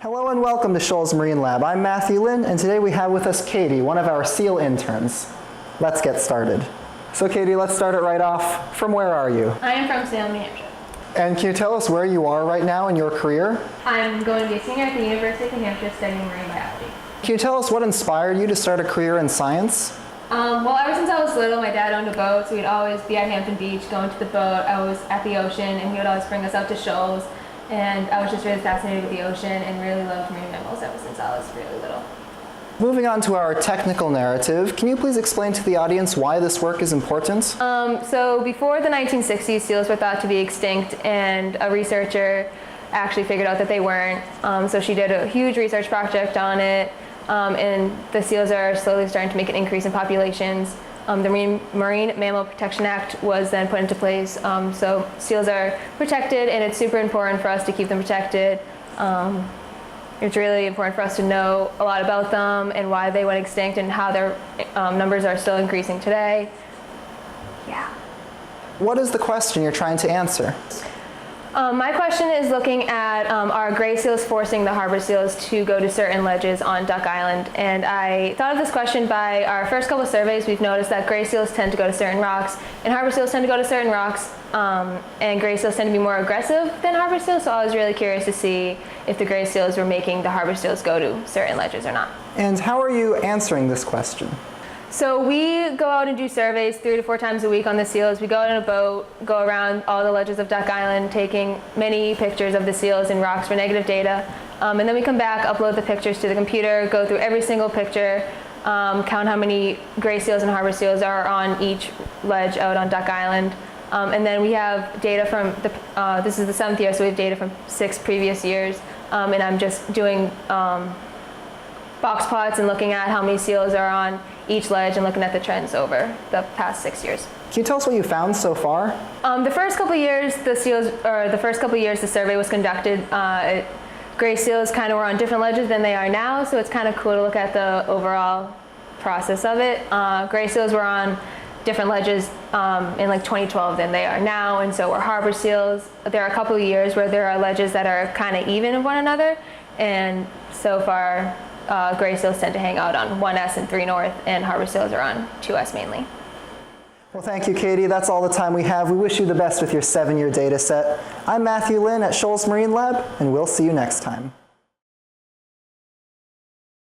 Hello and welcome to Shoals Marine Lab. I'm Matthew Lynn, and today we have with us Kadie, one of our SEAL interns. Let's get started. So Kadie, let's start it right off. From where are you? I am from Salem, New Hampshire. And can you tell us where you are right now in your career? I'm going to be a senior at the University of New Hampshire studying marine biology. Can you tell us what inspired you to start a career in science? Well, ever since I was little, my dad owned a boat, so we'd always be at Hampton Beach, going to the boat. I was at the ocean, and he would always bring us out to shoals. And I was just really fascinated with the ocean and really loved marine mammals ever since I was really little. Moving on to our technical narrative, can you please explain to the audience why this work is important? So before the 1960s, seals were thought to be extinct, and a researcher actually figured out that they weren't. So she did a huge research project on it, and the seals are slowly starting to make an increase in populations. The Marine Mammal Protection Act was then put into place, so seals are protected, and it's super important for us to keep them protected. It's really important for us to know a lot about them and why they went extinct and how their numbers are still increasing today. Yeah. What is the question you're trying to answer? My question is looking at are gray seals forcing the harbor seals to go to certain ledges on Duck Island? And I thought of this question by our first couple of surveys. We've noticed that gray seals tend to go to certain rocks, and harbor seals tend to go to certain rocks, and gray seals tend to be more aggressive than harbor seals, so I was really curious to see if the gray seals were making the harbor seals go to certain ledges or not. And how are you answering this question? So we go out and do surveys 3 to 4 times a week on the seals. We go out in a boat, go around all the ledges of Duck Island, taking many pictures of the seals and rocks for negative data. And then we come back, upload the pictures to the computer, go through every single picture, count how many gray seals and harbor seals are on each ledge out on Duck Island. And then we have data from, this is the 7th year, so we have data from 6 previous years. And I'm just doing box plots and looking at how many seals are on each ledge and looking at the trends over the past 6 years. Can you tell us what you found so far? The first couple of years, the survey was conducted. Gray seals kind of were on different ledges than they are now, so it's kind of cool to look at the overall process of it. Gray seals were on different ledges in like 2012 than they are now, and so were harbor seals. There are a couple of years where there are ledges that are kind of even with one another, and so far gray seals tend to hang out on 1S and 3 North, and harbor seals are on 2S mainly. Well, thank you, Kadie. That's all the time we have. We wish you the best with your 7-year data set. I'm Matthew Lynn at Shoals Marine Lab, and we'll see you next time.